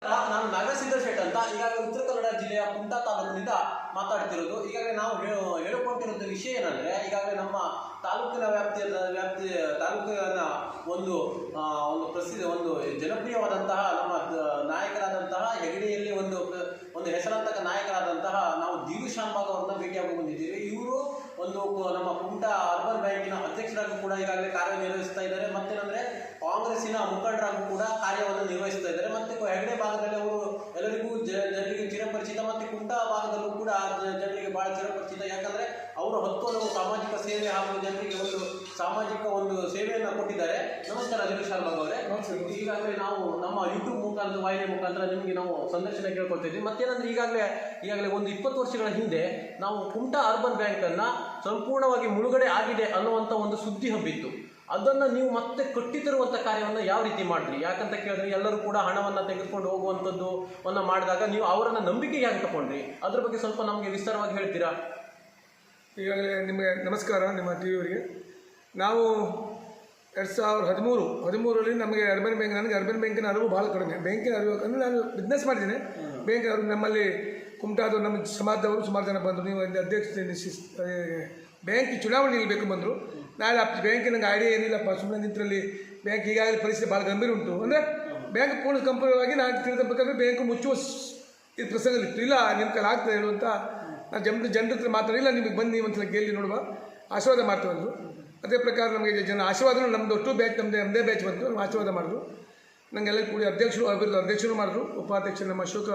ನಾನು ನಾಗಸಿದ್ಧ ಶೆಟ್ ಅಂತ ಈಗಾಗಲೇ ಉತ್ತರ ಕನ್ನಡ ಜಿಲ್ಲೆಯ ಕುಮಟಾ ತಾಲೂಕಿನಿಂದ ಮಾತಾಡ್ತಿರೋದು. ಈಗಾಗಲೇ ನಾವು ಹೇಳಿಕೊಂಡಿರೋದು ವಿಷಯ ಏನಂದ್ರೆ, ಈಗಾಗಲೇ ನಮ್ಮ ತಾಲೂಕಿನ ತಾಲೂಕಿನ ಒಂದು ಪ್ರಸಿದ್ಧ ಜನಪ್ರಿಯವಾದಂತಹ ನಮ್ಮ ನಾಯಕರಾದಂತಹ ಹೆಗಡೆಯಲ್ಲಿ ಒಂದು ಹೆಸರಾಂತಕ ನಾಯಕರಾದಂತಹ ನಾವು ದೀರು ಶಾನ್ಭಾಗ್ ಅವರನ್ನ ಭೇಟಿಯಾಗಿ ಬಂದಿದ್ದೀವಿ. ಇವರು ನಮ್ಮ ಕುಮಟಾ ಅರ್ಬನ್ ಬ್ಯಾಂಕಿನ ಅಧ್ಯಕ್ಷರಾಗೂ ಕೂಡ ಈಗಾಗಲೇ ಕಾರ್ಯನಿರ್ವಹಿಸ್ತಾ ಇದ್ದಾರೆ. ಮತ್ತೇನಂದ್ರೆ ಕಾಂಗ್ರೆಸ್ಸಿನ ಮುಖಂಡರಾಗೂ ಕೂಡ ಕಾರ್ಯವನ್ನು ನಿರ್ವಹಿಸ್ತಾ ಇದ್ದಾರೆ. ಮತ್ತೆ ಹೆಗಡೆ ಭಾಗದಲ್ಲಿ ಅವರು ಎಲ್ಲರಿಗೂ ಜನರಿಗೆ ಚಿರಪರಿಚಿತ, ಮತ್ತೆ ಕುಮಟಾ ಭಾಗದಲ್ಲೂ ಕೂಡ ಜನರಿಗೆ ಬಹಳ ಚಿರಪರಿಚಿತ. ಯಾಕಂದ್ರೆ ಅವರು ಹತ್ತು ಸಾಮಾಜಿಕ ಸೇವೆ ಹಾಗೂ ಜನರಿಗೆ ಸಾಮಾಜಿಕ ಸೇವೆಯನ್ನು ಕೊಟ್ಟಿದ್ದಾರೆ. ನಮಸ್ಕಾರ ದೀರು ಶಾನ್ಭಾಗ್ ಅವರೇ. ಈಗಾಗಲೇ ನಾವು ನಮ್ಮ ಯೂಟ್ಯೂಬ್ ಮುಖಾಂತರ ವಾಹಿನಿ ಮುಖಾಂತರ ನಿಮಗೆ ನಾವು ಸಂದರ್ಶನ ಕೇಳ್ಕೊಳ್ತಾ ಇದ್ದೀವಿ. ಮತ್ತೇನಂದ್ರೆ ಈಗಾಗಲೇ 20 ವರ್ಷಗಳ ಹಿಂದೆ ನಾವು ಕುಮಟಾ ಅರ್ಬನ್ ಬ್ಯಾಂಕ್ ಅನ್ನ ಸಂಪೂರ್ಣವಾಗಿ ಮುಳುಗಡೆ ಆಗಿದೆ ಅನ್ನುವಂಥ ಒಂದು ಸುದ್ದಿ ಹಬ್ಬಿತ್ತು. ಅದನ್ನು ನೀವು ಮತ್ತೆ ಕಟ್ಟಿತರುವಂಥ ಕಾರ್ಯವನ್ನು ಯಾವ ರೀತಿ ಮಾಡಿದ್ರಿ? ಯಾಕಂತ ಕೇಳಿದ್ರೆ ಎಲ್ಲರೂ ಕೂಡ ಹಣವನ್ನು ತೆಗೆದುಕೊಂಡು ಹೋಗುವಂಥದ್ದು ಮಾಡಿದಾಗ ನೀವು ಅವರನ್ನು ನಂಬಿಕೆಗೆ ಹೇಗೆ ತಗೊಂಡ್ರಿ? ಅದ್ರ ಬಗ್ಗೆ ಸ್ವಲ್ಪ ನಮಗೆ ವಿಸ್ತಾರವಾಗಿ ಹೇಳ್ತೀರಾ? ಈಗಾಗಲೇ ನಿಮಗೆ ನಮಸ್ಕಾರ, ನಿಮ್ಮ ಟಿ ವಿಯವರಿಗೆ. ನಾವು 2013ರಲ್ಲಿ ನಮಗೆ ನನಗೆ ಅರ್ಬನ್ ಬ್ಯಾಂಕಿನ ಅರಿವು ಭಾಳ ಕಡಿಮೆ. ಬ್ಯಾಂಕಿನ ಅರಿವು ಅಂದರೆ ನಾನು ಬಿಸ್ನೆಸ್ ಮಾಡಿದ್ದೀನಿ. ಬ್ಯಾಂಕಿನ ಅರಿವು ನಮ್ಮಲ್ಲಿ ಕುಮಟಾದವರು, ನಮ್ಮ ಸಮಾಜದವರು ಸುಮಾರು ಜನ ಬಂದರು. ನೀವು ಅಲ್ಲಿ ಅಧ್ಯಕ್ಷತೆ ಬ್ಯಾಂಕ್ ಚುನಾವಣೆ ನಿಲ್ಲಬೇಕು ಬಂದರು. ನಾಳೆ ಬ್ಯಾಂಕಿನ ನಂಗೆ ಐಡಿಯಾ ಏನಿಲ್ಲಪ್ಪ, ಸುಮ್ಮನೆ ನಿಂತರಲ್ಲಿ ಬ್ಯಾಂಕ್ ಈಗಾಗಲೇ ಪರಿಸ್ಥಿತಿ ಭಾಳ ಗಂಭೀರ ಉಂಟು ಅಂದರೆ ಬ್ಯಾಂಕ್ ಪೂರ್ಣ ಕಂಪನಿಯಾಗಿ ನಾನು ತಿಳಿದಬೇಕಾದ್ರೆ ಬ್ಯಾಂಕ್ ಮುಚ್ಚುವ ಇದು ಪ್ರಸಂಗದಲ್ಲಿತ್ತು. ಇಲ್ಲ ನಿಮ್ಮ ಕೈಲಿ ಆಗ್ತದೆ ಹೇಳುವಂಥ ನಾನು ಜನರ ಹತ್ರ ಮಾತಾಡಿಲ್ಲ. ನಿಮಗೆ ಬಂದು ನೀವು ಒಂದ್ಸಲ ಕೇಳಿ ನೋಡುವ, ಆಶೀರ್ವಾದ ಮಾಡ್ತೀವಂದರು. ಅದೇ ಪ್ರಕಾರ ನಮಗೆ ಜನ ಆಶೀರ್ವಾದನೂ ನಮ್ಮದು ಒಟ್ಟು ಬ್ಯಾಂಕ್ ನಮ್ಮದೇ ಬ್ಯಾಚ್ ಬಂತು. ನಮ್ಗೆ ಆಶೀರ್ವಾದ ಮಾಡಿದ್ರು. ನನಗೆಲ್ಲ ಕೂಡಿ ಅಧ್ಯಕ್ಷರು ಮಾಡಿದ್ರು. ಉಪಾಧ್ಯಕ್ಷರು ನಮ್ಮ ಅಶೋಕ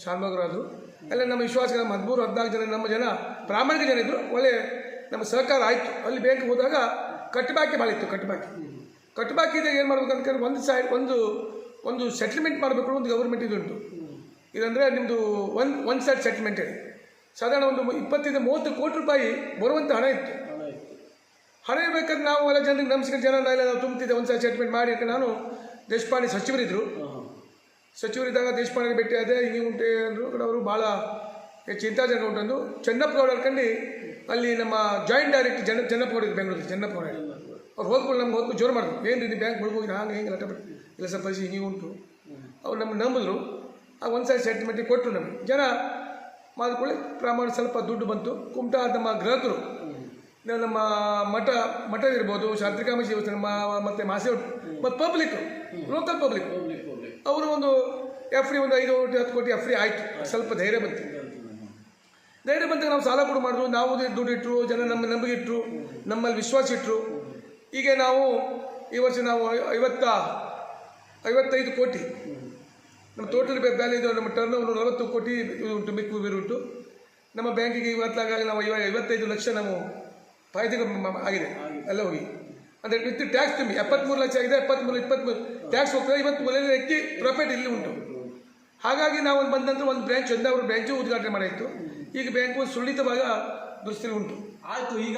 ಶಾನ್ಭಾಗರಾದರು. ಎಲ್ಲ ನಮ್ಮ ವಿಶ್ವಾಸ ನಮ್ಮ 13-14 ಜನ ನಮ್ಮ ಜನ ಪ್ರಾಮಾಣಿಕ ಜನ ಇದ್ದರು. ಒಳ್ಳೆ ನಮ್ಮ ಸಹಕಾರ ಆಯಿತು. ಅಲ್ಲಿ ಬ್ಯಾಂಕ್ ಹೋದಾಗ ಕಟ್ಟಬಾಕಿ ಭಾಳ ಇತ್ತು. ಕಟ್ಟಬಾಕಿ ಇದ್ದಾಗ ಏನು ಮಾಡ್ಬೇಕು ಅಂತಂದ್ರೆ ಒಂದು ಸೆಟ್ಲ್ಮೆಂಟ್ ಮಾಡಬೇಕು. ಒಂದು ಗೌರ್ಮೆಂಟ್ ಇದುಂಟು. ಇದಂದರೆ ನಿಮ್ಮದು ಒನ್ ಸೈಡ್ ಸೆಟ್ಲ್ಮೆಂಟ್ ಹೇಳಿ ಸಾಧಾರಣ 25-30 ಕೋಟಿ ರೂಪಾಯಿ ಬರುವಂಥ ಹಣ ಇತ್ತು. ಹಣ ಇರಬೇಕಾದ್ರೆ ನಾವು ಎಲ್ಲ ಜನರಿಗೆ ನಂಬಿಸಿಕೊಂಡು ಎಲ್ಲ ನಾವು ತುಂಬ್ತಿದ್ದೆ. ಒಂದು ಸೈಡ್ ಸೆಟ್ಲ್ಮೆಂಟ್ ಮಾಡಿ. ನಾನು ದೇಶಪಾಂಡೆ ಸಚಿವರಿದ್ದಾಗ ದೇಶಪಾಂಡೆ ಭೇಟಿ ಆದೆ. ಹಿಂಗೆ ಉಂಟೆ ಅಂದರು. ಅವರು ಭಾಳ ಚಿಂತಾಜನಕ ಉಂಟಂದು ಚೆನ್ನಪ್ಪ ಗೌಡ ಅನ್ಕೊಂಡು ಅಲ್ಲಿ ನಮ್ಮ ಜಾಯಿಂಟ್ ಡೈರೆಕ್ಟರ್ ಚೆನ್ನಪ್ಪ ಗೌಡ ಬೆಂಗಳೂರು ಚೆನ್ನಪ್ಪ ಗೌಡ ಅವ್ರು ನಮ್ಗೆ ಜೋರು ಮಾಡಿದ್ರು. ಏನು ರೀ ಬ್ಯಾಂಕ್ ಮುಳುಗೋಗಿ ಹಾಗೆ ಹೆಂಗೆ ಲಟ ಬಿಟ್ಟು ಇಲ್ಲ ಸ್ವಲ್ಪ ಹಿಂಗೆ ಉಂಟು. ಅವ್ರು ನಮ್ಗೆ ನಂಬಿದ್ರು. ಆ ಒಂದು ಸೈಡ್ ಸೆಟ್ಲ್ಮೆಂಟಿಗೆ ಕೊಟ್ಟರು. ನಮಗೆ ಜನ ಮಾಡಿಕೊಳ್ಳಿ ಪ್ರಮಾಣ ಸ್ವಲ್ಪ ದುಡ್ಡು ಬಂತು. ಕುಮಟಾ ನಮ್ಮ ಗ್ರಾಹಕರು, ನಮ್ಮ ಮಠದಿರ್ಬೋದು, ಶಾಂತಿಕಾಮೇಶ್ವರ ದೇವಸ್ಥಾನ, ಮತ್ತು ಮಾಸೇವ್ ಮತ್ತು ಲೋಕಲ್ ಪಬ್ಲಿಕ್ ಅವರು ಎಫ್ ಡಿ 5-10 ಕೋಟಿ ಎಫ್ ಡಿ ಆಯಿತು. ಸ್ವಲ್ಪ ಧೈರ್ಯ ಬಂದಾಗ ನಾವು ಸಾಲ ಕೂಡ ಮಾಡಿದ್ರು. ನಾವು ದುಡ್ಡು ಇಟ್ಟರು, ಜನ ನಮ್ಮ ನಂಬಿಕೆ ಇಟ್ಟರು, ನಮ್ಮಲ್ಲಿ ವಿಶ್ವಾಸ ಇಟ್ಟರು. ಈಗ ನಾವು ಈ ವರ್ಷ ನಾವು 55 ಕೋಟಿ ನಮ್ಮ ಟೋಟಲ್ ಬ್ಯಾಲೆನ್ಸ್ ಇದು. ನಮ್ಮ ಟರ್ನ್ ಓವರ್ 40 ಕೋಟಿ ಉಂಟು, ಮಿಕ್ಕು ಉಂಟು. ನಮ್ಮ ಬ್ಯಾಂಕಿಗೆ ಇವತ್ತಾಗಲಿ ನಾವು 55 ಲಕ್ಷ ನಾವು ಫಾಯ್ದೆಗೆ ಆಗಿದೆ ಎಲ್ಲ ಹೋಗಿ. ಅಂದರೆ ವಿತ್ ಟ್ಯಾಕ್ಸ್ ತುಂಬಿ 73 ಲಕ್ಷ ಆಗಿದೆ. 23 ಟ್ಯಾಕ್ಸ್ ಹೋಗ್ತದೆ. 23 ಪ್ರಾಫಿಟ್ ಇಲ್ಲಿ ಉಂಟು. ಹಾಗಾಗಿ ನಾವು ಬಂದಂದ್ರೆ ಒಂದು ಬ್ರಾಂಚ್ ಅವರು ಬ್ರಾಂಚು ಉದ್ಘಾಟನೆ ಮಾಡಿತ್ತು. ಈಗ ಬ್ಯಾಂಕು ಸುಳ್ಳಿತವಾಗ ದುಸ್ಥಿತಿ ಉಂಟು. ಆಯಿತು. ಈಗ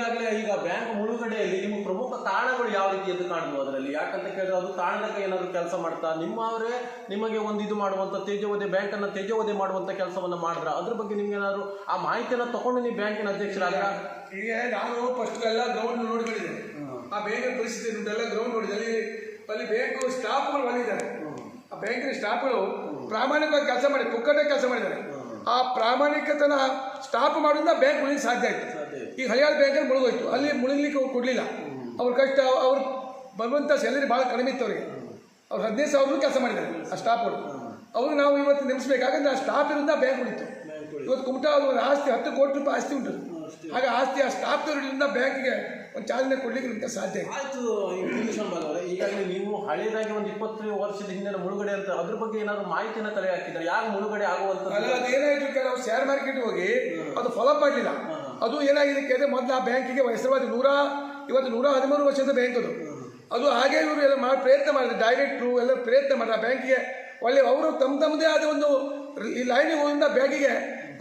ಬ್ಯಾಂಕ್ ಮುಳುಗಡೆಯಲ್ಲಿ ನಿಮ್ಮ ಪ್ರಮುಖ ತಾಣಗಳು ಯಾವ ರೀತಿ ಎದ್ದು ಕಾಣ್ಬೋದು ಅದರಲ್ಲಿ? ಯಾಕಂತ ಕೇಳಿದ್ರೆ ಅದು ತಾಣಕ್ಕೆ ಏನಾದರೂ ಕೆಲಸ ಮಾಡ್ತಾ ನಿಮ್ಮವರೇ ನಿಮಗೆ ಇದು ಮಾಡುವಂಥ ಬ್ಯಾಂಕನ್ನು ತೇಜೋವಧೆ ಮಾಡುವಂಥ ಕೆಲಸವನ್ನು ಮಾಡಿದ್ರ? ಅದ್ರ ಬಗ್ಗೆ ನಿಮ್ಗೆ ಏನಾದರೂ ಆ ಮಾಹಿತಿಯನ್ನು ತಗೊಂಡು ನೀವು ಬ್ಯಾಂಕಿನ ಅಧ್ಯಕ್ಷರಾಗ? ಈಗ ನಾನು ಫಸ್ಟ್ ಎಲ್ಲ ಗ್ರೌಂಡ್ ನೋಡ್ಕೊಂಡಿದ್ದೆ. ಆ ಬ್ಯಾಂಕಿನ ಪರಿಸ್ಥಿತಿ ಎಲ್ಲ ಗ್ರೌಂಡ್ ನೋಡಿದೆ. ಅಲ್ಲಿ ಬ್ಯಾಂಕು ಸ್ಟಾಫ್ಗಳು ಬಂದಿದ್ದಾರೆ. ಆ ಬ್ಯಾಂಕಿನ ಸ್ಟಾಫ್ಗಳು ಪ್ರಾಮಾಣಿಕವಾಗಿ ಕೆಲಸ ಮಾಡಿ ಪುಕ್ಕಟ್ಟೆ ಕೆಲಸ ಮಾಡಿದ್ದಾರೆ. ಆ ಪ್ರಾಮಾಣಿಕತನ ಸ್ಟಾಪ್ ಮಾಡೋದ್ರಿಂದ ಬ್ಯಾಂಕ್ ಉಳಿಲಿಕ್ಕೆ ಸಾಧ್ಯ ಆಯಿತು. ಈಗ ಹಳಿಯಾಳ ಬ್ಯಾಂಕಲ್ಲಿ ಮುಳುಗೋಯ್ತು. ಅಲ್ಲಿ ಮುಳುಗಲಿಕ್ಕೆ ಅವ್ರು ಕೊಡಲಿಲ್ಲ. ಅವ್ರ ಕಷ್ಟ ಅವ್ರು ಬರುವಂಥ ಸ್ಯಾಲರಿ ಭಾಳ ಕಡಿಮೆ ಇತ್ತು ಅವರಿಗೆ. ಅವ್ರು 15,000 ಕೆಲಸ ಮಾಡಿದ್ದಾರೆ ಆ ಸ್ಟಾಫ್ಗಳು. ಅವ್ರಿಗೆ ನಾವು ಇವತ್ತು ನೆನೆಸ್ಬೇಕಾಗಂದ್ರೆ ಆ ಸ್ಟಾಫ್ ಇರೋದ್ರಿಂದ ಬ್ಯಾಂಕ್ ಉಳಿತು. ಇವತ್ತು ಕುಮಟಾ ಒಂದು ಆಸ್ತಿ 10 ಕೋಟಿ ರೂಪಾಯಿ ಆಸ್ತಿ ಉಂಟು. ಹಾಗೆ ಆಸ್ತಿ ಆ ಸ್ಟಾಫ್ದವರಿಂದ ಬ್ಯಾಂಕಿಗೆ ಒಂದು ಚಾಲನೆ ಕೊಡಲಿಕ್ಕೆ ಸಾಧ್ಯ ಆಯಿತು. ಈಗಾಗಲೇ ನೀವು ಹಳೆಯದಾಗಿ 20 ವರ್ಷದ ಹಿಂದಿನ ಮುಳುಗಡೆ ಅಂತ ಅದ್ರ ಬಗ್ಗೆ ಏನಾದ್ರು ಮಾಹಿತಿನ ಕಲೆ ಹಾಕಿದ್ದಾರೆ? ಯಾರು ಮುಳುಗಡೆ ಆಗುವಂತ? ಅದೇನಾಯ್ತು, ನಾವು ಶೇರ್ ಮಾರ್ಕೆಟ್ ಹೋಗಿ ಅದು ಫಾಲೋ ಮಾಡಲಿಲ್ಲ. ಅದು ಏನಾಗಿದೆ ಕೇಳಿದ್ರೆ ಮೊದಲು ಆ ಬ್ಯಾಂಕಿಗೆ ಹೆಸರುವಾದ 113 ವರ್ಷದ ಬ್ಯಾಂಕ್ ಅದು ಹಾಗೆ ಇವರು ಎಲ್ಲ ಪ್ರಯತ್ನ ಮಾಡಿದ್ರು. ಡೈರೆಕ್ಟ್ರು ಎಲ್ಲ ಪ್ರಯತ್ನ ಮಾಡಿದ್ರು ಆ ಬ್ಯಾಂಕಿಗೆ ಒಳ್ಳೆ ಅವರು ತಮ್ಮದೇ ಆದ ಈ ಲೈನಿಗೆ ಹೋದಿಂದ ಬ್ಯಾಂಕಿಗೆ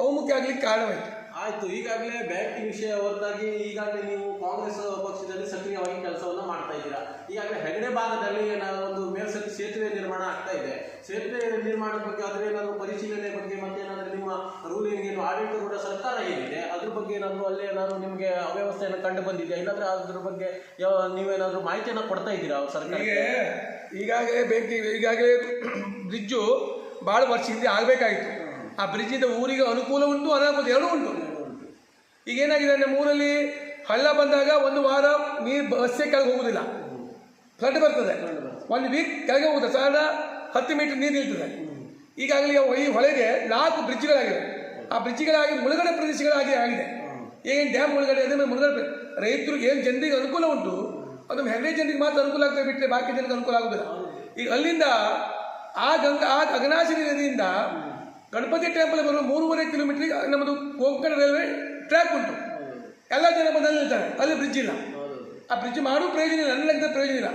ಅವಮುಖ್ಯ ಆಗಲಿಕ್ಕೆ ಕಾರಣವಾಯಿತು. ಆಯಿತು. ಈಗಾಗಲೇ ಬ್ಯಾಂಕಿಂಗ್ ವಿಷಯ ಹೊರತಾಗಿ ಈಗಾಗಲೇ ನೀವು ಕಾಂಗ್ರೆಸ್ ಪಕ್ಷದಲ್ಲಿ ಸಕ್ರಿಯವಾಗಿ ಕೆಲಸವನ್ನು ಮಾಡ್ತಾ ಇದ್ದೀರಾ. ಈಗಾಗಲೇ ಹೆಗಡೆ ಭಾಗದಲ್ಲಿ ಒಂದು ಮೇಲ್ಸೇತುವೆ ಸೇತುವೆ ನಿರ್ಮಾಣ ಆಗ್ತಾ ಇದೆ. ಸೇತುವೆ ನಿರ್ಮಾಣದ ಬಗ್ಗೆ ಅದರ ಏನಾದರೂ ಪರಿಶೀಲನೆ ಬಗ್ಗೆ ಮತ್ತೇನಾದರೂ ನಿಮ್ಮ ರೂಲಿಂಗ್ ಏನು ಆಡಳಿತ ಕೂಡ ಸರ್ಕಾರ ಏನಿದೆ ಅದ್ರ ಬಗ್ಗೆ ಏನಾದರೂ ಅಲ್ಲೇ ಏನಾದರೂ ನಿಮಗೆ ಅವ್ಯವಸ್ಥೆಯನ್ನು ಕಂಡು ಬಂದಿದೆಯಾ? ಇಲ್ಲಾಂದರೆ ಅದ್ರ ಬಗ್ಗೆ ನೀವೇನಾದರೂ ಮಾಹಿತಿಯನ್ನು ಕೊಡ್ತಾ ಇದ್ದೀರಾ ಸರ್ಕಾರಕ್ಕೆ? ಈಗಾಗಲೇ ಬ್ರಿಡ್ಜು ಭಾಳ ವರ್ಷ ಹಿಂದೆ ಆಗಬೇಕಾಗಿತ್ತು. ಆ ಬ್ರಿಡ್ಜಿಂದ ಊರಿಗೆ ಅನುಕೂಲ ಉಂಟು, ಅನಾನುಕೂಲ ಎರಡೂ ಉಂಟು. ಈಗ ಏನಾಗಿದೆ, ನಮ್ಮ ಊರಲ್ಲಿ ಹಳ್ಳ ಬಂದಾಗ ಒಂದು ವಾರ ನೀರು ಬಸ್ಸೇ ಕೆಳಗೆ ಹೋಗುವುದಿಲ್ಲ, ಫ್ಲಡ್ ಬರ್ತದೆ. 1 ವೀಕ್ ಕೆಳಗೆ ಹೋಗುತ್ತೆ, ಸಾಧಾರಣ 10 ಮೀಟರ್ ನೀರು ನಿಲ್ತದೆ. ಈಗಾಗಲೇ ಈ ಹೊಳೆಗೆ 4 ಬ್ರಿಡ್ಜ್ಗಳಾಗಿವೆ. ಆ ಬ್ರಿಡ್ಜ್ಗಳಾಗಿ ಮುಳುಗಡೆ ಪ್ರದೇಶಗಳಾಗಿ ಆಗಿದೆ. ಏನು ಡ್ಯಾಮ್ ಮುಳುಗಡೆ ಅಂದರೆ ಮುಳುಗಡೆ ರೈತರಿಗೆ ಏನು ಜನರಿಗೆ ಅನುಕೂಲ ಉಂಟು, ಅದು ಹೆಗಡೆ ಜನರಿಗೆ ಮಾತ್ರ ಅನುಕೂಲ ಆಗ್ತದೆ, ಬಿಟ್ಟರೆ ಬಾಕಿ ಜನರಿಗೆ ಅನುಕೂಲ ಆಗುದಿಲ್ಲ. ಈಗ ಅಲ್ಲಿಂದ ಆ ಅಘನಾಶಿನಿ ನದಿಯಿಂದ ಗಣಪತಿ ಟೆಂಪಲ್ ಬರುವ 3.5 ಕಿಲೋಮೀಟರ್ಗೆ ನಮ್ಮದು ಕೊಂಕಣ ರೈಲ್ವೆ ಟ್ರ್ಯಾಕ್ ಉಂಟು. ಎಲ್ಲ ಜನ ಬಂದಲ್ಲಿ ನಿಲ್ತಾರೆ, ಅಲ್ಲಿ ಬ್ರಿಡ್ಜ್ ಇಲ್ಲ. ಆ ಬ್ರಿಡ್ಜ್ ಮಾಡೋ ಪ್ರಯೋಜನ ಇಲ್ಲ, ನನ್ನ ಪ್ರಯೋಜನ ಇಲ್ಲ.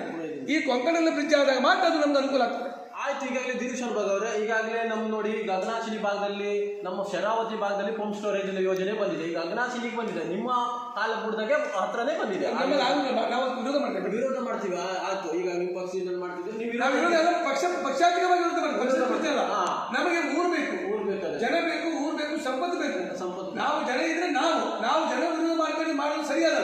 ಈ ಕೊಂಕಣದಲ್ಲಿ ಬ್ರಿಡ್ಜ್ ಆದಾಗ ಮಾತ್ರ ಅದು ನಮ್ಗೆ ಅನುಕೂಲ ಆಗ್ತದೆ. ಆಯ್ತು. ಈಗಾಗಲೇ ದಿನೇಶ್ ಅನ್ಬಾಗ್ ಅವರೇ, ಈಗಾಗಲೇ ನಮ್ಮ ನೋಡಿ ಈಗ ಅಘನಾಶಿನಿ ಭಾಗದಲ್ಲಿ, ನಮ್ಮ ಶರಾವತಿ ಭಾಗದಲ್ಲಿ ಪಂಪ್ ಸ್ಟೋರೇಜ್ ಯೋಜನೆ ಬಂದಿದೆ. ಈಗ ಅಘನಾಶಿನಿಗೆ ಬಂದಿದೆ, ನಿಮ್ಮ ಕಾಲಪುರದಾಗೆ ಹತ್ರನೇ ಬಂದಿದೆ. ನಾವು ವಿರೋಧ ಮಾಡ್ತೇವೆ, ವಿರೋಧ ಮಾಡ್ತೀವಿ. ಆಯ್ತು, ಈಗ ನಿಮ್ಮ ಪಕ್ಷದಿಂದ ಮಾಡ್ತಿದ್ದೀವಿ, ನೀವು ಪಕ್ಷಾತೀತವಾಗಿ ವಿರೋಧ ಮಾಡ್ತೀವಿ. ನಮಗೆ ಊರು ಬೇಕು, ಜನ ಬೇಕು, ಊರು ಬೇಕು, ಸಂಪತ್ತು ಬೇಕು. ನಾವು ಜನ ಇದ್ರೆ ನಾವು ಜನ ವಿರೋಧ ಮಾಡ್ಕೊಂಡು ಮಾಡೋದು ಸರಿಯಲ್ಲ.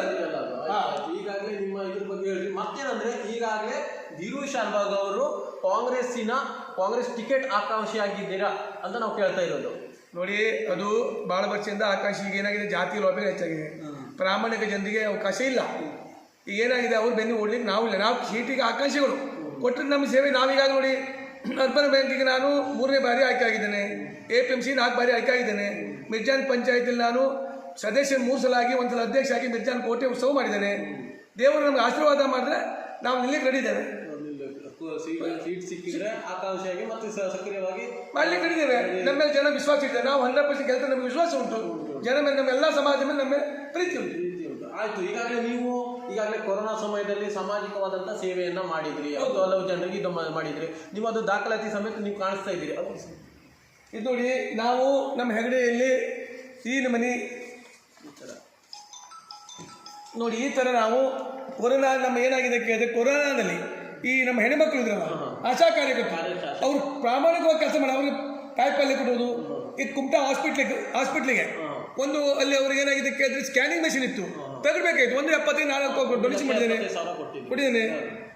ಈಗಾಗಲೇ ನಿಮ್ಮ ಇದ್ರ ಬಗ್ಗೆ ಹೇಳಿ. ಮತ್ತೇನಂದ್ರೆ ಈಗಾಗಲೇ ದಿನೇಶ್ ಅನ್ಬಾಗ್ ಅವರು ಕಾಂಗ್ರೆಸ್ ಟಿಕೆಟ್ ಆಕಾಂಕ್ಷಿಯಾಗಿದ್ದೀರಾ ಅಂತ ನಾವು ಕೇಳ್ತಾ ಇರೋದು. ನೋಡಿ, ಅದು ಭಾಳ ವರ್ಷದಿಂದ ಆಕಾಶ. ಈಗ ಏನಾಗಿದೆ, ಜಾತಿ ಲೋಪಗಳು ಹೆಚ್ಚಾಗಿದೆ, ಪ್ರಾಮಾಣಿಕ ಜನರಿಗೆ ಅವಕಾಶ ಇಲ್ಲ. ಈಗ ಏನಾಗಿದೆ, ಅವ್ರು ಬೆನ್ನು ಓಡ್ಲಿಕ್ಕೆ ನಾವು ಇಲ್ಲ. ನಾವು ಸೀಟಿಗೆ ಆಕಾಂಕ್ಷಿಗಳು ಕೊಟ್ಟರೆ ನಮ್ಮ ಸೇವೆ. ನಾವೀಗ ನೋಡಿ, ಅರ್ಬನ್ ಬ್ಯಾಂಕಿಗೆ ನಾನು 3ನೇ ಬಾರಿ ಆಯ್ಕೆ ಆಗಿದ್ದೇನೆ, APMC 4 ಬಾರಿ ಆಯ್ಕೆ ಆಗಿದ್ದೇನೆ, ಮಿರ್ಜಾನ್ ಪಂಚಾಯತಿಯಲ್ಲಿ ನಾನು ಸದಸ್ಯ 3 ಸಲ ಆಗಿ, 1 ಸಲ ಅಧ್ಯಕ್ಷ ಆಗಿ ಮಿರ್ಜಾನ್ ಕೋಟೆ ಉತ್ಸವ ಮಾಡಿದ್ದೇನೆ. ದೇವರು ನಮ್ಗೆ ಆಶೀರ್ವಾದ ಮಾಡಿದ್ರೆ ನಾವು ನಿಲ್ಲಿಕ್ಕೆ ರೆಡಿ ಇದ್ದೇವೆ. ಸೀಟ್ ಸಿಕ್ಕಿದ್ರೆ ಆಕಾಂಕ್ಷಿಯಾಗಿ ಮತ್ತು ಸಕ್ರಿಯವಾಗಿ ಮಾಡ್ಲಿಕ್ಕೆ ರೆಡಿದ್ದೇವೆ. ನಮ್ಮ ಮೇಲೆ ಜನ ವಿಶ್ವಾಸ ಇದೆ, ನಾವು 100% ಕೆಲಸ ನಮಗೆ ವಿಶ್ವಾಸ ಉಂಟು. ಜನ ಮೇಲೆ, ನಮ್ಮ ಎಲ್ಲ ಸಮಾಜ ಮೇಲೆ ನಮ್ಮ ಮೇಲೆ ಪ್ರೀತಿ ಉಂಟು. ಆಯ್ತು. ಈಗಾಗಲೇ ಕೊರೋನಾ ಸಮಯದಲ್ಲಿ ಸಾಮಾಜಿಕವಾದಂಥ ಸೇವೆಯನ್ನ ಮಾಡಿದ್ರಿ, ಅದು ಹಲವು ಜನರಿಗೆ ಇದು ಮಾಡಿದ್ರಿ. ನೀವು ಅದು ದಾಖಲಾತಿ ಸಮೇತ ನೀವು ಕಾಣಿಸ್ತಾ ಇದ್ದೀರಿ. ಇದು ನೋಡಿ, ನಾವು ನಮ್ಮ ಹೆಗಡೆಯಲ್ಲಿ ಈ ನಮನಿ ನೋಡಿ, ಈ ಥರ ನಾವು ಕೊರೋನಾ ನಮ್ಮ ಏನಾಗಿದೆ ಕೇಳಿದ್ರೆ, ಕೊರೋನಾದಲ್ಲಿ ಈ ನಮ್ಮ ಹೆಣ್ಮಕ್ಳು ಇದ್ರಲ್ಲ, ಆಶಾ ಕಾರ್ಯಕರ್ತರು, ಅವರು ಪ್ರಾಮಾಣಿಕವಾಗಿ ಕೆಲಸ ಮಾಡಿ ಅವ್ರಿಗೆ ಕಾಯಿಪಲ್ಯ ಕೊಡೋದು. ಈ ಕುಮಟಾ ಹಾಸ್ಪಿಟ್ಲಿಗೆ ಒಂದು ಅಲ್ಲಿ ಅವ್ರಿಗೆ ಏನಾಗಿದೆ ಕೇಳಿದ್ರೆ, ಸ್ಕ್ಯಾನಿಂಗ್ ಮೆಷಿನ್ ಇತ್ತು, ತಗೊಳ್ಬೇಕಾಯ್ತು. 174 ಡೊನೇಷನ್ ಮಾಡಿದ್ದೇನೆ, ಕೊಟ್ಟಿದ್ದೇನೆ.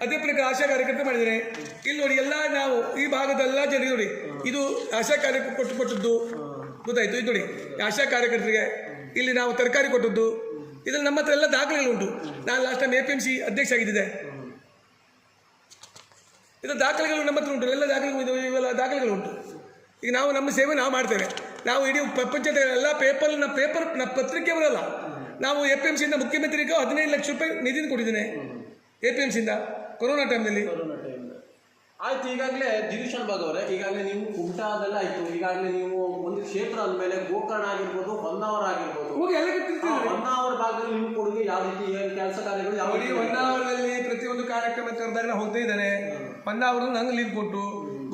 ಅದೇ ಪ್ರಕಾರ ಆಶಾ ಕಾರ್ಯಕರ್ತರು ಮಾಡಿದ್ದೇನೆ. ಇಲ್ಲಿ ನೋಡಿ, ಎಲ್ಲ ನಾವು ಈ ಭಾಗದೆಲ್ಲ ಜನರಿಗೆ ನೋಡಿ, ಇದು ಆಶಾ ಕಾರ್ಯಕರ್ತರು ಕೊಟ್ಟದ್ದು ಗೊತ್ತಾಯ್ತು. ಇದು ನೋಡಿ, ಆಶಾ ಕಾರ್ಯಕರ್ತರಿಗೆ ಇಲ್ಲಿ ನಾವು ತರಕಾರಿ ಕೊಟ್ಟದ್ದು. ಇದ್ರಲ್ಲಿ ನಮ್ಮ ಹತ್ರ ಎಲ್ಲ ದಾಖಲೆಗಳುಂಟು. ನಾನು ಲಾಸ್ಟ್ ಟೈಮ್ APMC ಅಧ್ಯಕ್ಷ ಆಗಿದ್ದೆ. ಇದು ದಾಖಲೆಗಳು ನಮ್ಮ ಹತ್ರ ಉಂಟು, ಎಲ್ಲ ದಾಖಲೆಗಳು, ಇವೆಲ್ಲ ದಾಖಲೆಗಳು ಉಂಟು. ಈಗ ನಾವು ನಮ್ಮ ಸೇವೆ ನಾವು ಮಾಡ್ತೇವೆ. ನಾವು ಇಡೀ ಪ್ರಪಂಚದ ಎಲ್ಲ ಪೇಪರ್ ಪತ್ರಿಕೆ ಬರಲ್ಲ. ನಾವು APMCಯಿಂದ ಮುಖ್ಯಮಂತ್ರಿಗೆ 15 ಲಕ್ಷ ರೂಪಾಯಿ ನಿಧಿನ ಕೊಟ್ಟಿದ್ದೇನೆ, APMCಯಿಂದ ಕೊರೋನಾ ಟೈಮ್ನಲ್ಲಿ. ಆಯ್ತು. ಈಗಾಗಲೇ ದಿನೇಶ್ ಅನ್ಬಾಗ್ ಅವರೇ, ಈಗಾಗಲೇ ನೀವು ಕುಮಟಾದೆಲ್ಲ ಆಯ್ತು, ಈಗಾಗಲೇ ನೀವು ಒಂದು ಕ್ಷೇತ್ರ ಅಂದಮೇಲೆ ಗೋಕರ್ಣ ಆಗಿರ್ಬೋದು, ಹೊನ್ನಾವರ ಆಗಿರ್ಬೋದು, ಹೊನ್ನಾವರ ಭಾಗದಲ್ಲಿ ನಿಮ್ಮ ಕೊಡುಗೆ ಯಾವ ರೀತಿ, ಕೆಲಸ ಕಾರ್ಯಗಳು ಯಾವ ರೀತಿ? ಹೊನ್ನಾವರದಲ್ಲಿ ಪ್ರತಿಯೊಂದು ಕಾರ್ಯಕ್ರಮ ಕರೆದಾಗ ನಾವು ಹೋಗ್ತಾ ಇದ್ದೇನೆ. ಹೊನ್ನಾವರದಲ್ಲಿ ನಂಗೆ ಲಿಂಕ್ ಉಂಟು,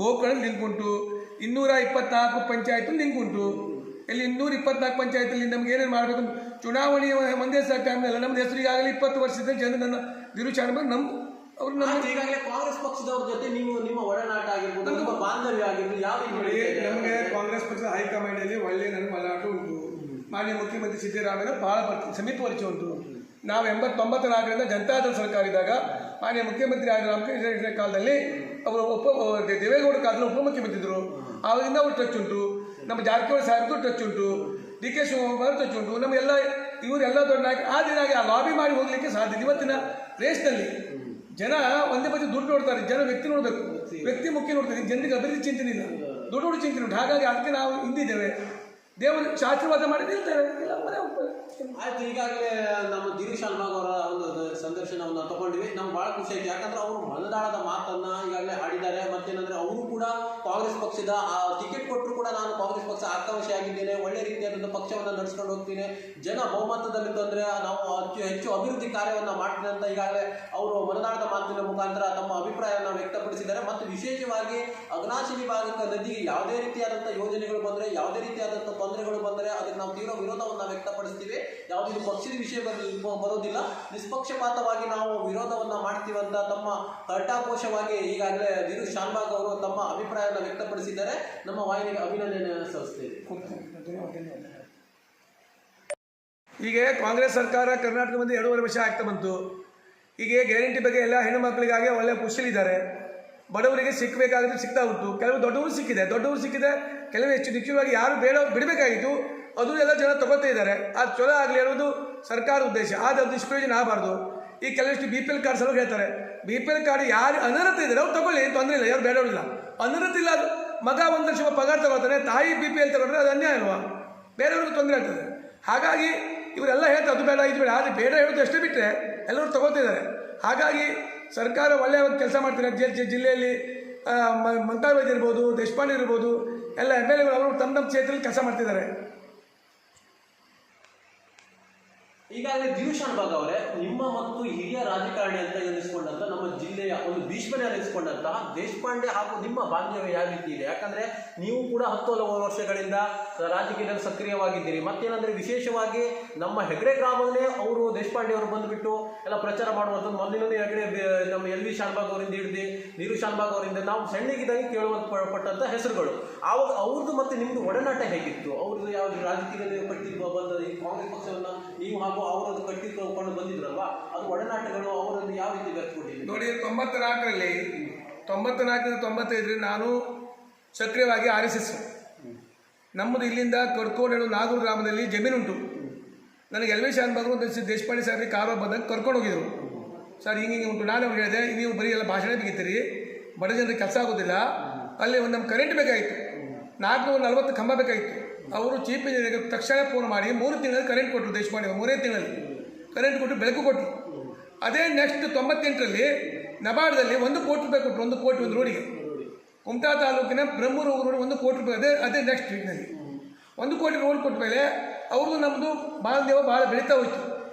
ಗೋಕರ್ಣ ಲಿಂಕ್ ಉಂಟು, 224 ಪಂಚಾಯತ್ ಲಿಂಕ್ ಉಂಟು. ಇಲ್ಲಿ 224 ಪಂಚಾಯತಲ್ಲಿ ನಮ್ಗೆ ಏನೇನು ಮಾಡಬೇಕು, ಚುನಾವಣೆಯ ಒಂದೇ ಸಲ ಟೈಮ್ನೆಲ್ಲ ನಮ್ದು ಹೆಸರು ಈಗಾಗಲೇ 20 ವರ್ಷದ ಜನ ನನ್ನ ದಿನೇಶ್ ಅನ್ಬಾಗ್ ಅವರು ಈಗಾಗಲೇ ಕಾಂಗ್ರೆಸ್ ಪಕ್ಷದವ್ರ ಜೊತೆ ನೀವು ನಿಮ್ಮ ಒಡನಾಟ ಆಗಿರ್ಬೋದು, ನಿಮ್ಮ ಬಾಂಧವ್ಯ ಆಗಿರ್ಬೋದು, ಯಾವ ರೀತಿ? ನಮಗೆ ಕಾಂಗ್ರೆಸ್ ಪಕ್ಷದ ಹೈಕಮಾಂಡ್ ಅಲ್ಲಿ ಒಳ್ಳೆ ನನಗೆ ಒಡನಾಟ ಉಂಟು. ಮಾನ್ಯ ಮುಖ್ಯಮಂತ್ರಿ ಸಿದ್ದರಾಮಯ್ಯ ಬಹಳ ಸಮೀಪ ಪರಿಚಯ ಉಂಟು. ನಾವು 89 ಜನತಾದಳ ಸರ್ಕಾರ ಇದ್ದಾಗ ಮಾನ್ಯ ಮುಖ್ಯಮಂತ್ರಿ ಆದ ರಾಮಕೃಷ್ಣ ಕಾಲದಲ್ಲಿ ಅವರು ದೇವೇಗೌಡ ಕಾಲದಲ್ಲಿ ಉಪಮುಖ್ಯಮಂತ್ರಿ ಇದ್ದರು. ಆವಾಗಿಂದ ಅವ್ರು ಟಚ್ ಉಂಟು. ನಮ್ಮ ಜಾರಕಿಹೊಳಿ ಸಾಹೇಬ್ದು ಟಚ್ ಉಂಟು, DK ಶಿವಕುಮಾರ್ ಟಚ್ ಉಂಟು. ನಮಗೆಲ್ಲ ಇವರೆಲ್ಲ ದೊಡ್ಡ ನಾಯಕ. ಆ ದಿನ ಆ ಲಾಬಿ ಮಾಡಿ ಹೋಗ್ಲಿಕ್ಕೆ ಸಾಧ್ಯ. ಇವತ್ತಿನ ರೇಸ್ನಲ್ಲಿ ಜನ ಒಂದೇ ಬದಿ ದುಡ್ಡು ನೋಡ್ತಾರೆ, ಜನ ವ್ಯಕ್ತಿ ನೋಡಬೇಕು, ವ್ಯಕ್ತಿ ಮುಖ್ಯ ನೋಡ್ತಾರೆ. ಜನರಿಗೆ ಅಭಿವೃದ್ಧಿ ಚಿಂತನೆ ಇಲ್ಲ, ದುಡ್ಡು ಚಿಂತನೆ ಉಂಟು. ಹಾಗಾಗಿ ಅದಕ್ಕೆ ನಾವು ಹಿಂದಿದ್ದೇವೆ, ದೇವರು ಆಶೀರ್ವಾದ ಮಾಡಿ ನಿಲ್ತೇವೆ. ಆಯ್ತು. ಈಗಾಗಲೇ ನಮ್ಮ ದಿನೇಶ್ ಅನ್ಬಾಗ್ ಅವರ ಒಂದು ಸಂದರ್ಶನವನ್ನು ತಗೊಂಡಿವಿ. ನಮ್ಗೆ ಭಾಳ ಖುಷಿ ಆಯ್ತು, ಯಾಕಂದ್ರೆ ಅವರು ಮನದಾಳದ ಮಾತನ್ನ ಈಗಾಗಲೇ ಆಡಿದ್ದಾರೆ. ಮತ್ತೇನಂದ್ರೆ ಅವರು ಕೂಡ ಕಾಂಗ್ರೆಸ್ ಪಕ್ಷದ ಟಿಕೆಟ್ ಕೊಟ್ಟರು ಕೂಡ ನಾನು ಕಾಂಗ್ರೆಸ್ ಪಕ್ಷ ಆಕಾಂಕ್ಷಿಯಾಗಿದ್ದೇನೆ, ಒಳ್ಳೆ ರೀತಿಯಾದಂಥ ಪಕ್ಷವನ್ನು ನಡೆಸ್ಕೊಂಡು ಹೋಗ್ತೀನಿ, ಜನ ಬಹುಮತದಲ್ಲಿ ತಂದರೆ ನಾವು ಹೆಚ್ಚು ಅಭಿವೃದ್ಧಿ ಕಾರ್ಯವನ್ನು ಮಾಡ್ತೀನಿ ಅಂತ ಈಗಾಗಲೇ ಅವರು ಮನದಾಳದ ಮಾತಿನ ಮುಖಾಂತರ ತಮ್ಮ ಅಭಿಪ್ರಾಯವನ್ನು ವ್ಯಕ್ತಪಡಿಸಿದ್ದಾರೆ. ಮತ್ತು ವಿಶೇಷವಾಗಿ ಅಘನಾಶಿನಿ ಭಾಗಕ್ಕೆ ನದಿಗೆ ಯಾವುದೇ ರೀತಿಯಾದಂಥ ಯೋಜನೆಗಳು ಬಂದರೆ, ಯಾವುದೇ ರೀತಿಯಾದಂಥ ತೊಂದರೆಗಳು ಬಂದರೆ ಅದಕ್ಕೆ ನಾವು ತೀವ್ರ ವಿರೋಧವನ್ನು ವ್ಯಕ್ತಪಡಿಸ್ತೀವಿ. ಯಾವುದೇ ಪಕ್ಷದ ವಿಷಯ ಬರೋದಿಲ್ಲ, ನಿಷ್ಪಕ್ಷಪಾತವಾಗಿ ನಾವು ವಿರೋಧವನ್ನು ಮಾಡ್ತೀವಿ ಅಂತ ತಮ್ಮ ಕರ್ಟಾಘೋಷವಾಗಿ ಈಗಾಗಲೇ ದಿನೇಶ್ ಅನ್ಬಾಗ್ ಅವರು ತಮ್ಮ ಅಭಿಪ್ರಾಯವನ್ನು ವ್ಯಕ್ತಪಡಿಸಿದ್ದಾರೆ. ನಮ್ಮ ವಾಹಿನಿಗೆ ಅಭಿನಂದನೆ ಸಲ್ಲಿಸ್ತೇವೆ. ಈಗ ಕಾಂಗ್ರೆಸ್ ಸರ್ಕಾರ ಕರ್ನಾಟಕ ಬಂದು 2.5 ವರ್ಷ ಆಗ್ತಾ ಬಂತು. ಈಗ ಗ್ಯಾರಂಟಿ ಬಗ್ಗೆ ಎಲ್ಲ ಹೆಣ್ಣು ಮಕ್ಕಳಿಗಾಗಿ ಒಳ್ಳೆ ಖುಷಿಲಿದ್ದಾರೆ. ಬಡವರಿಗೆ ಸಿಕ್ಕಬೇಕಾದ್ರೆ ಸಿಗ್ತಾ ಉಂಟು. ಕೆಲವು ದೊಡ್ಡವರು ಸಿಕ್ಕಿದೆ, ಕೆಲವು ಹೆಚ್ಚು ನಿಶ್ಚಿತವಾಗಿ ಯಾರು ಬಿಡಬೇಕಾಗಿತ್ತು ಅದು ಎಲ್ಲ ಜನ ತಗೋತಾ ಇದ್ದಾರೆ. ಅದು ಚಲೋ ಆಗಲಿ ಅನ್ನೋದು ಸರ್ಕಾರ ಉದ್ದೇಶ. ಆದರೆ ಅದು ನಿಷ್ಪ್ರಯೋಜನ ಆಗಬಾರ್ದು. ಈ ಕೆಲವಷ್ಟು BPL ಕಾರ್ಡ್ ಸಲ ಹೇಳ್ತಾರೆ, BPL ಕಾರ್ಡ್ ಯಾರು ಅನರ್ಹತೆ ಇದ್ದಾರೆ ಅವ್ರು ತಗೊಳ್ಳಿ, ಏನು ತೊಂದರೆ ಇಲ್ಲ, ಯಾರು ಬೇಡವಿಲ್ಲ. ಅನರ್ಹತೆ ಇಲ್ಲ, ಅದು ಮಗ 1 ಲಕ್ಷ ಪಗಾರ ತಗೋತಾನೆ, ತಾಯಿ BPL ತಗೊಂಡ್ರೆ ಅದು ಅನ್ಯಾಯ ಅಲ್ವಾ, ಬೇರೆಯವ್ರಿಗೆ ತೊಂದರೆ ಆಗ್ತದೆ. ಹಾಗಾಗಿ ಇವರೆಲ್ಲ ಹೇಳ್ತಾರೆ ಅದು ಬೇಡ ಇದು ಬೇಡ, ಆದರೆ ಬೇಡ ಹೇಳೋದು ಅಷ್ಟೇ ಬಿಟ್ಟರೆ ಎಲ್ಲರೂ ತಗೋತಾ ಇದ್ದಾರೆ. ಹಾಗಾಗಿ ಸರ್ಕಾರ ಒಳ್ಳೆಯ ಒಂದು ಕೆಲಸ ಮಾಡ್ತಾರೆ. ಜಿಲ್ಲೆಯಲ್ಲಿ ಮಂಕಾಳ್ ವೈದ್ಯ ಇರ್ಬೋದು, ದೇಶಪಾಂಡೆ ಇರ್ಬೋದು, ಎಲ್ಲ MLAಗಳು ಅವರು ತಮ್ಮ ಕ್ಷೇತ್ರದಲ್ಲಿ ಕೆಲಸ ಮಾಡ್ತಿದ್ದಾರೆ. ಈಗಾಗಲೇ ದಿನೇಶ್ ಶಾನ್ಭಾಗ್ ಅವರೇ, ನಿಮ್ಮ ಮತ್ತು ಹಿರಿಯ ರಾಜಕಾರಣಿ ಅಂತ ಎನಿಸ್ಕೊಂಡಂತ ನಮ್ಮ ಜಿಲ್ಲೆಯ ಒಂದು ಭೀಷ್ಮನೇ ಅನಿಸ್ಕೊಂಡಂತಹ ದೇಶಪಾಂಡೆ ಹಾಗೂ ನಿಮ್ಮ ಬಾಂಧವ್ಯ ಯಾವ ರೀತಿ ಇದೆ? ಯಾಕಂದ್ರೆ ನೀವು ಕೂಡ 10 ವರ್ಷಗಳಿಂದ ರಾಜಕೀಯದಲ್ಲಿ ಸಕ್ರಿಯವಾಗಿದ್ದೀರಿ. ಮತ್ತೇನಂದ್ರೆ ವಿಶೇಷವಾಗಿ ನಮ್ಮ ಹೆಗಡೆ ಗ್ರಾಮವನ್ನೇ ಅವರು ದೇಶಪಾಂಡೆ ಅವರು ಬಂದುಬಿಟ್ಟು ಎಲ್ಲ ಪ್ರಚಾರ ಮಾಡುವಂಥದ್ದು. ಮೊದಲಿನ ಹೆಗಡೆ ನಮ್ಮ LV ಶಾನ್ಭಾಗ್ ಅವರಿಂದ ಹಿಡಿದು ನೀರು ಶಾನ್ಭಾಗ್ ಅವರಿಂದ ನಾವು ಸಣ್ಣಗಿದ್ದಾಗಿ ಕೇಳುವಂತ ಹೆಸರುಗಳು. ಆವಾಗ ಅವ್ರದ್ದು ಮತ್ತೆ ನಿಮ್ದು ಒಡನಾಟ ಹೇಗಿತ್ತು? ಅವ್ರದ್ದು ಯಾವ ರಾಜಕೀಯದಲ್ಲಿ ಕಟ್ಟಿ ಬಂದ ಈ ಕಾಂಗ್ರೆಸ್ ಪಕ್ಷವನ್ನ ನೀವು ಹಾಗೂ ಅವರದ್ದು ಕಟ್ಟಿಕೊಂಡು ಬಂದಿದ್ರಲ್ವಾ, ಅದು ಒಡನಾಟಗಳು ಅವರನ್ನು ಯಾವ ರೀತಿ ಬೆರೆಸ್ಕೊಂಡಿದ್ದೀವಿ ನೋಡಿ. 94 ನಾನು ಸಕ್ರಿಯವಾಗಿ RSS. ನಮ್ಮದು ಇಲ್ಲಿಂದ ಕರ್ಕೊಂಡು ನಾಗೂರು ಗ್ರಾಮದಲ್ಲಿ ಜಮೀನುಂಟು. ನನಗೆ LV ಶಾನ್ಭಾಗ್ ದೇಶಪಾಂಡೆ ಸಾಹೇಬ್ರಿಗೆ ಕಾರು ಬಂದಾಗ ಕರ್ಕೊಂಡು ಹೋಗಿದ್ರು. ಸರ್ ಹಿಂಗೆ ಉಂಟು. ನಾನು ಅವ್ರಿಗೆ ಹೇಳಿದೆ, ನೀವು ಬರೀ ಎಲ್ಲ ಭಾಷಣ ಬಿಗಿತೀರಿ, ಬಡ ಜನರಿಗೆ ಕೆಲಸ ಆಗೋದಿಲ್ಲ, ಅಲ್ಲಿ ಒಂದು ನಮ್ಮ ಕರೆಂಟ್ ಬೇಕಾಗಿತ್ತು, 440 ಕಂಬ ಬೇಕಾಗಿತ್ತು. ಅವರು ಚೀಫ್ ಇಂಜಿನಿಯರ್ಗೆ ತಕ್ಷಣ ಫೋನ್ ಮಾಡಿ 3 ತಿಂಗಳಲ್ಲಿ ಕರೆಂಟ್ ಕೊಟ್ಟರು. ದೇಶಪಾಂಡೆ 3 ತಿಂಗಳಲ್ಲಿ ಕರೆಂಟ್ ಕೊಟ್ಟು ಬೆಳಕು ಕೊಟ್ಟರು. ಅದೇ ನೆಕ್ಸ್ಟ್ 98ರಲ್ಲಿ ನಬಾರ್ಡ್ದಲ್ಲಿ 1 ಕೋಟಿ ರೂಪಾಯಿ ಕೊಟ್ಟರು. 1 ಕೋಟಿ ಒಂದು ರೋಡಿಗೆ. ಕುಮಟಾ ತಾಲೂಕಿನ ಬ್ರಹ್ಮೂರು ರೋಡ್ 1 ಕೋಟಿ ರೂಪಾಯಿ. ಅದೇ ನೆಕ್ಸ್ಟ್ ವೀಕ್ನಲ್ಲಿ 1 ಕೋಟಿ ರೋಡ್ ಕೊಟ್ಟ ಮೇಲೆ ಅವ್ರದ್ದು ನಮ್ಮದು ಬಾಂಧವ್ಯ ಭಾಳ ಬೆಳೀತಾ ಹೋಯ್ತು.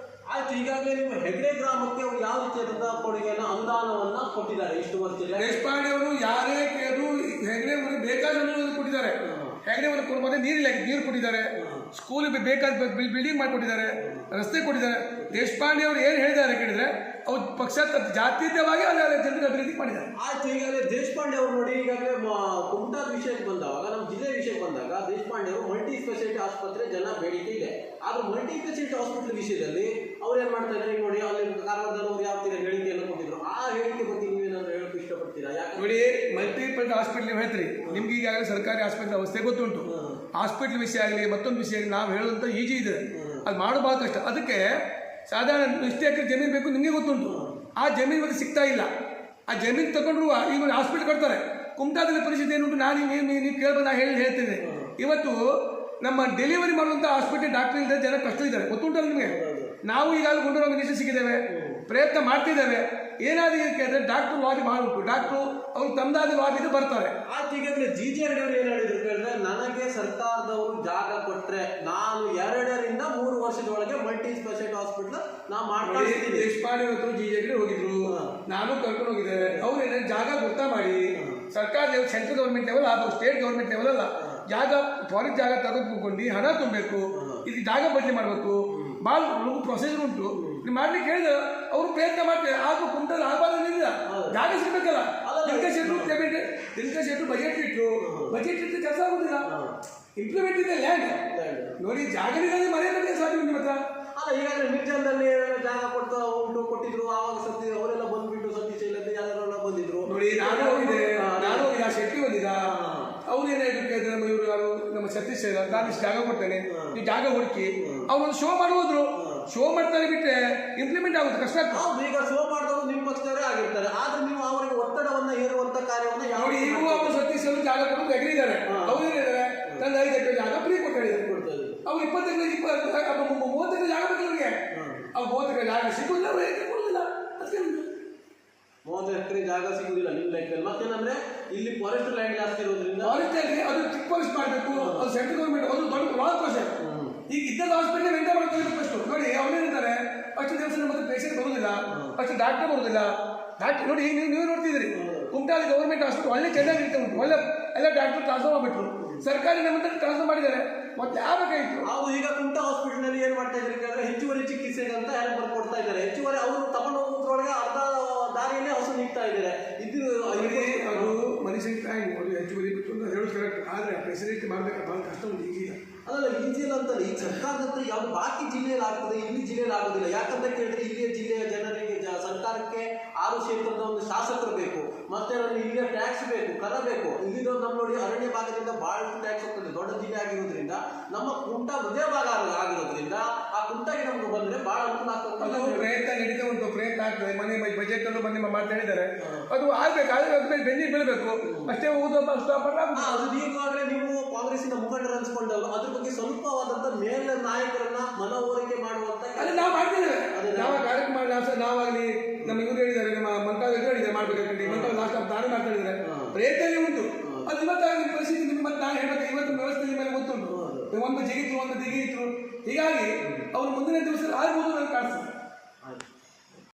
ಆಯ್ತು. ಈಗಾಗಲೇ ನಿಮ್ಮ ಹೆಗಡೆ ಗ್ರಾಮಕ್ಕೆ ಅವರು ಯಾವ ರೀತಿಯಾದಂತಹ ಕೊಡುಗೆಯನ್ನು ಅನುದಾನವನ್ನ ಕೊಟ್ಟಿದ್ದಾರೆ ಇಷ್ಟು ವರ್ಷದಲ್ಲಿ? ದೇಶಪಾಂಡೆ ಅವರು ಯಾರೇ ಕೇಳಿದ್ರು ಹೆಗಡೆ ಅವರಿಗೆ ಬೇಕಾದ ಕೊಟ್ಟಿದ್ದಾರೆ. ಹೆಗಡೆ ಅವರು ಕೊಡ್ಬೋದು, ನೀರು ಕೊಟ್ಟಿದ್ದಾರೆ, ಸ್ಕೂಲ್ ಬೇಕಾದ ಬಿಲ್ಡಿಂಗ್ ಮಾಡಿಕೊಟ್ಟಿದ್ದಾರೆ, ರಸ್ತೆ ಕೊಟ್ಟಿದ್ದಾರೆ. ದೇಶಪಾಂಡೆ ಅವರು ಏನು ಹೇಳಿದ್ದಾರೆ ಕೇಳಿದ್ರೆ ಅವ್ರು ಪಕ್ಷ ಜಾತೀಯವಾಗಿ ಜನರಿಗೆ ಅಭಿವೃದ್ಧಿ ಮಾಡಿದ್ದಾರೆ. ಆಯ್ತು. ಈಗಾಗಲೇ ದೇಶಪಾಂಡೆ ಅವರು ನೋಡಿ, ಈಗಾಗಲೇ ಕುಮಟಾದ ವಿಷಯಕ್ಕೆ ಬಂದಾಗ, ನಮ್ಮ ಜಿಲ್ಲೆ ವಿಷಯಕ್ಕೆ ಬಂದಾಗ ದೇಶಪಾಂಡೆ ಅವರು ಮಲ್ಟಿ ಸ್ಪೆಷಾಲಿಟಿ ಆಸ್ಪತ್ರೆ ಜನ ಬೇಡಿಕೆ ಇದೆ. ಆದ್ರೆ ಮಲ್ಟಿ ಸ್ಪೆಷಾಲಿಟಿ ಹಾಸ್ಪಿಟಲ್ ವಿಷಯದಲ್ಲಿ ಅವ್ರು ಏನು ಮಾಡ್ತಾ ಇದ್ದಾರೆ ನೋಡಿ, ಅಲ್ಲಿ ಕಾರವಾರದಲ್ಲಿ ಅವರು ಯಾವ ತೀರ ಹೇಳಿಕೆಯನ್ನು ಕೊಟ್ಟಿದ್ರು. ಆ ಹೇಳಿಕೆ ಬಗ್ಗೆ ನೀವೇನಾದ್ರು ಹೇಳೋಕೆ ಇಷ್ಟಪಡ್ತೀರಾ? ಯಾಕೆ ನೋಡಿ, ಮಲ್ಟಿಪಲ್ ಹಾಸ್ಪಿಟಲ್ ನೀವು ಹೇಳ್ತೀರಿ, ನಿಮ್ಗೆ ಈಗಾಗಲೇ ಸರ್ಕಾರಿ ಆಸ್ಪತ್ರೆ ಅವಸ್ಥೆ ಗೊತ್ತುಂಟು. ಹಾಸ್ಪಿಟ್ಲ್ ವಿಷಯ ಆಗಲಿ ಮತ್ತೊಂದು ವಿಷಯ ಆಗಲಿ ನಾವು ಹೇಳೋದಂತ ಈಜಿ ಇದೆ, ಅದು ಮಾಡೋದು ಭಾಳ ಕಷ್ಟ. ಅದಕ್ಕೆ ಸಾಧಾರಣ ಇಷ್ಟೇ ಎಕರೆ ಜಮೀನು ಬೇಕು ನಿಮಗೆ ಗೊತ್ತುಂಟು. ಆ ಜಮೀನು ಬಗ್ಗೆ ಸಿಗ್ತಾ ಇಲ್ಲ. ಆ ಜಮೀನು ತಗೊಂಡ್ರು ಈಗ ಹಾಸ್ಪಿಟ್ಲ್ ಕಟ್ತಾರೆ. ಕುಮಟಾದಲ್ಲಿ ಪರಿಸ್ಥಿತಿ ಏನುಂಟು ನಾನು ನೀವು ಕೇಳ್ಬೋದು, ನಾನು ಹೇಳ್ತೇನೆ. ಇವತ್ತು ನಮ್ಮ ಡೆಲಿವರಿ ಮಾಡುವಂಥ ಹಾಸ್ಪಿಟಲ್ ಡಾಕ್ಟರ್ ಇಲ್ಲದೆ ಜನ ಕಷ್ಟ ಇದ್ದಾರೆ, ಗೊತ್ತುಂಟಲ್ಲ ನಿಮಗೆ. ನಾವು ಈಗಾಗಲೇ ಗುಂಡೂರಾವ್ ಮಿನಿಸ್ಟರ್ ಸಿಕ್ಕಿದ್ದೇವೆ, ಪ್ರಯತ್ನ ಮಾಡ್ತಿದ್ದೇವೆ. ಏನಾದರೂ ಕೇಳಿದ್ರೆ ಡಾಕ್ಟರ್ ಲಾಬಿ ಭಾಳ ಉಂಟು. ಡಾಕ್ಟ್ರು ಅವ್ರು ತಮ್ಮದಾದ ಲಾಬಿದು ಬರ್ತಾರೆ. ಆಯ್ತು. ಈಗಾಗಲೇ GJR ಅವರು ಏನು ಹೇಳಿದ್ರು ಕೇಳಿದ್ರೆ, ನನಗೆ ಸರ್ಕಾರದವರು ಜಾಗ ಕೊಟ್ಟರೆ ನಾನು 2 ರಿಂದ 3 ವರ್ಷದೊಳಗೆ ಮಲ್ಟಿ ಸ್ಪೆಷಾಲಿಟಿ ಹಾಸ್ಪಿಟಲ್ ನಾವು ಮಾಡ್ತೀನಿ. ದೇಶಪಾಂಡೆ ಅವರು GJR ಹೋಗಿದ್ರು, ನಾನು ಕರ್ಕೊಂಡು ಹೋಗಿದ್ದೆ. ಅವ್ರು ಏನಾದ್ರು ಜಾಗ ಗೊತ್ತಾ ಮಾಡಿ ಸರ್ಕಾರ ಲೆವೆಲ್, ಸೆಂಟ್ರಲ್ ಗೌರ್ಮೆಂಟ್ ಲೆವೆಲ್ ಅದು ಸ್ಟೇಟ್ ಗೌರ್ಮೆಂಟ್ ಲೆವೆಲ್ ಅಲ್ಲ, ಜಾಗ ಫಾರಿನ್ ಜಾಗ ತೆಗೆದುಕೊಂಡು ಹಣ ತುಂಬಬೇಕು, ಇದು ಜಾಗ ಬದಲಿ ಮಾಡಬೇಕು, ಭಾಳ ಪ್ರೊಸೀಜರ್ ಉಂಟು. ನೀವು ಮಾಡ್ಲಿಕ್ಕೆ ಹೇಳಿದ್ರೆ ಅವರು ಪ್ರಯತ್ನ ಮಾಡ್ತಾರೆ. ಆದ್ರೂ ಕುಂಟಲ್ಲಿ ಆಗಬಾರ್ದಿಲ್ಲ, ಜಾಗ ಸಿಗ್ಬೇಕಲ್ಲ. ದಿನಕ ಶೆಟ್ರು ಬಜೆಟ್ ಇಟ್ಟರು ಕೆಲಸ ಆಗೋದಿಲ್ಲ. ಇಂಪ್ಲಿಮೆಂಟ್ ಇದೆ ಲ್ಯಾಂಡ್ ನೋಡಿ, ಜಾಗದಲ್ಲಿ ಮನೆ ಕಟ್ಟಕ್ಕೆ ಸಾಧ್ಯ ನಿಮ್ಮ ಹತ್ರ ಅಲ್ಲ. ಈಗಾಗಲೇ ಮಿರ್ಜಾನ್ದಲ್ಲಿ ಜಾಗ ಕೊಟ್ಟಿದ್ರು, ಆವಾಗ ಸತ್ಯ ಅವರೆಲ್ಲ ಬಂದ್ಬಿಟ್ಟು ಸತೀಶ್ ಯಾರೆಲ್ಲ ಬಂದಿದ್ರು ನೋಡಿ. ನಾನು ಹೋಗಿದ್ದೆ ಆ ಶೆಟ್ಟಿ ಬಂದಿದ್ದ. ಅವ್ರು ಏನಾಯ್ತು ಇವರು ಯಾರು ನಮ್ಮ ಸತೀಶ್, ನಾನು ಇಷ್ಟು ಜಾಗ ಕೊಡ್ತೇನೆ, ನೀವು ಜಾಗ ಹುಡುಕಿ ಅವ್ರೊಂದು ಶೋ ಮಾಡೋದ್ರು. ಶೋ ಮಾಡ್ತಾರೆ ಬಿಟ್ಟರೆ ಇಂಪ್ಲಿಮೆಂಟ್ ಆಗುತ್ತೆ ಕಷ್ಟ ಆಗ್ತದೆ. ಈಗ ಶೋ ಮಾಡಿದವರು ನಿಮ್ಮ ಪಕ್ಷದವರೇ ಆಗಿರ್ತಾರೆ, ಆದ್ರೆ ನೀವು ಅವರಿಗೆ ಒತ್ತಡವನ್ನ ಹೇರುವಂತ ಕಾರ್ಯವನ್ನು ನೋಡಿ. ಈಗೂ ಅವರು ಸತೀಶ್ ಅವರು ಜಾಗ ಕೊಟ್ಟು ಎಗರಿದ್ದಾರೆ. ಅವ್ರು ಏನಿದ್ದಾರೆ, ನನ್ನ 5 ಎಕರೆ ಜಾಗ ಫ್ರೀ ಕೊಟ್ಟಿದ್ದಾರೆ. ಅವ್ರು 20 ಎಕರೆ 30 ಎಕರೆ ಜಾಗ ಬೇಕವ್ರಿಗೆ. ಅವ್ರು 30 ಎಕರೆ ಜಾಗ ಸಿಗುದಿಲ್ಲ, ಕೊಡುದಿಲ್ಲ. ಅದಕ್ಕೆ 30 ಎಕರೆ ಜಾಗ ಸಿಗುದಿಲ್ಲ ನಿಮ್ಮ ಲೆಕ್ಕದಲ್ಲಿ. ಮತ್ತೇನಂದ್ರೆ ಇಲ್ಲಿ ಫಾರೆಸ್ಟ್ ಲ್ಯಾಂಡ್ ಜಾಸ್ತಿ ಇರೋದ್ರಿಂದ ಫಾರೆಸ್ಟ್ ಅಲ್ಲಿ ಅದು ಚಿಕ್ಕ ಫಾರೆಸ್ಟ್ ಮಾಡಬೇಕು, ಅದು ಸೆಂಟ್ರಲ್ ಗೌರ್ಮೆಂಟ್ ಅದು ದೊಡ್ಡ ಲಾಂಗ್ ಪ್ರೊಸೆಸ್. ಈಗ ಇದ್ದ ಹಾಸ್ಪಿಟಲ್ ಮೇಂಟೈನ್ ಮಾಡ್ಕೊಳ್ಳಿ ಫಸ್ಟ್. ನೋಡಿ ಅವ್ರೇನಿದ್ದಾರೆ, ಅಷ್ಟು ದಿವಸ ಮತ್ತೆ ಪೇಷಂಟ್ ಬರುವುದಿಲ್ಲ, ಅಷ್ಟು ಡಾಕ್ಟರ್ ಬರುವುದಿಲ್ಲ. ಡಾಕ್ಟರ್ ನೋಡಿ, ಈಗ ನೀವು ನೋಡ್ತಿದ್ರಿ ಕುಮಟಾಲಿ ಗೌರ್ಮೆಂಟ್ ಹಾಸ್ಪಿಟಲ್ ಒಳ್ಳೆ ಚೆನ್ನಾಗಿ ಇರ್ತಾ ಉಂಟು, ಒಳ್ಳೆ ಎಲ್ಲ ಡಾಕ್ಟರ್ ಟ್ರಾನ್ಸ್ಫರ್ ಮಾಡಿಬಿಟ್ರು. ಸರ್ಕಾರಿ ನಮ್ಮ ಟ್ರಾನ್ಸ್ಫರ್ ಮಾಡಿದ್ದಾರೆ. ಮತ್ತೆ ಯಾವಾಗಾಯಿತು ನಾವು ಈಗ ಕುಮಟಾ ಹಾಸ್ಪಿಟಲ್ ನಲ್ಲಿ ಏನ್ ಮಾಡ್ತಾ ಇದ್ರಿ ಕೇಳಿದ್ರೆ, ಹೆಚ್ಚುವರಿ ಚಿಕಿತ್ಸೆಗೆ ಅಂತ ಯಾರು ಬರ್ಕೊಡ್ತಾ ಇದ್ದಾರೆ. ಹೆಚ್ಚುವರಿ ಅವರು ತಗೊಂಡು ಹೋಗೋದ್ರೊಳಗೆ ಅರ್ಧ ದಾರಿಯಲ್ಲೇ ಹಸು ನಿಗ್ತಾ ಇದ್ದಾರೆ. ಇದು ಅದು ಮನುಷ್ಯನಿಗೆ ಟೈಮ್ ಅದು ಹೆಚ್ಚುವರಿ ಬಿಟ್ಟು ಅಂತ ಹೇಳೋದು ಕರೆಕ್ಟ್. ಆದರೆ ಫೆಸಿಲಿಟಿ ಮಾಡಬೇಕು ಭಾಳ ಕಷ್ಟ ಉಂಟು ಈಗೀಗ. ಅದಲ್ಲ ಈಜಿ ಇಲ್ಲ ಅಂತಲ್ಲ. ಈಗ ಸರ್ಕಾರದ ಹತ್ರ ಯಾವ್ದು ಬಾಕಿ ಜಿಲ್ಲೆಯಲ್ಲಿ ಆಗ್ತದೆ, ಇಲ್ಲಿ ಜಿಲ್ಲೆಯಲ್ಲಿ ಆಗೋದಿಲ್ಲ. ಯಾಕಂತ ಕೇಳಿದ್ರೆ ಇಲ್ಲಿಯ ಜಿಲ್ಲೆಯ ಜನರಿಗೆ ಸರ್ಕಾರಕ್ಕೆ 6 ಕ್ಷೇತ್ರದ ಒಂದು ಶಾಸಕರು ಬೇಕು, ಮತ್ತೆ ಇಲ್ಲಿಯ ಟ್ಯಾಕ್ಸ್ ಬೇಕು, ಕರ ಬೇಕು. ಇಲ್ಲಿರೋ ನಮ್ಮ ನೋಡಿ ಅರಣ್ಯ ಭಾಗದಿಂದ ಬಹಳಷ್ಟು ಟ್ಯಾಕ್ಸ್ ಹೋಗ್ತದೆ. ದೊಡ್ಡ ಜಿಲ್ಲೆ ಆಗಿರೋದ್ರಿಂದ ನಮ್ಮ ಕುಂಟ ಹೃದಯ ಭಾಗ ಆಗಿರೋದ್ರಿಂದ ಆ ಕುಂಟಗೆ ನಮ್ಗೆ ಬಂದ್ರೆ ಬಹಳ ಅನುಕೂಲ ಆಗ್ತದೆ. ಪ್ರಯತ್ನ ನಡೀತಾ ಉಂಟು, ಪ್ರಯತ್ನ ಆಗ್ತದೆ. ಮನೆ ಬಜೆಟ್ ಅಲ್ಲೂ ಮೊನ್ನೆ ಮಾತಾಡಿದ್ದಾರೆ, ಅದು ಆಗ್ಬೇಕು. ಆದರೆ ಅದ್ರ ಮೇಲೆ ಬೆನ್ನಿ ಬೀಳಬೇಕು ಅಷ್ಟೇ. ಹೋಗೋದು ಅದು ಈಗಾಗಲೇ ನೀವು ಕಾಂಗ್ರೆಸ್ಸಿನ ಮುಖಂಡರು ಅನ್ಸ್ಕೊಂಡವರು ಅದ್ರ ಬಗ್ಗೆ ಸ್ವಲ್ಪವಾದಂತ ಮೇಲ ನಾಯಕರನ್ನ ಮನವರಿಕೆ ಮಾಡುವಂತ ನಾವು ಮಾಡ್ತಿದ್ದೇವೆ. ನಾವು ಕಾರ್ಯಕ್ರಮ ನಾವಾಗಲಿ ನಮ್ಮ ಇವರು ಹೇಳಿದ್ದಾರೆ, ನಮ್ಮ ಮಂತ್ರಾಲಯ ಹೇಳಿದ್ದಾರೆ ಮಾಡ್ಬೇಕಂತ. ಮಂತ್ರಾಲಯ ಲಾಸ್ಟ್ ನಾನೇ ಮಾತಾಡಿದ್ದಾರೆ, ಪ್ರಯತ್ನ ಉಂಟು. ಅದು ಇವತ್ತಾಗಿ ಪರಿಸ್ಥಿತಿ ನಿಮ್ಗೆ ಮತ್ತೆ ನಾನು ಹೇಳ್ಬೇಕು. ಇವತ್ತು ವ್ಯವಸ್ಥೆ ಮೇಲೆ ಗೊತ್ತುಂಟು, ಒಂದು ಜಿಗಿದ್ರು ಒಂದು ದಿಗಿದ್ರು. ಹೀಗಾಗಿ ಅವ್ರು ಮುಂದಿನ ದಿವಸ ಆಗ್ಬೋದು ನನಗೆ ಕಾಣಿಸ್ತದೆ.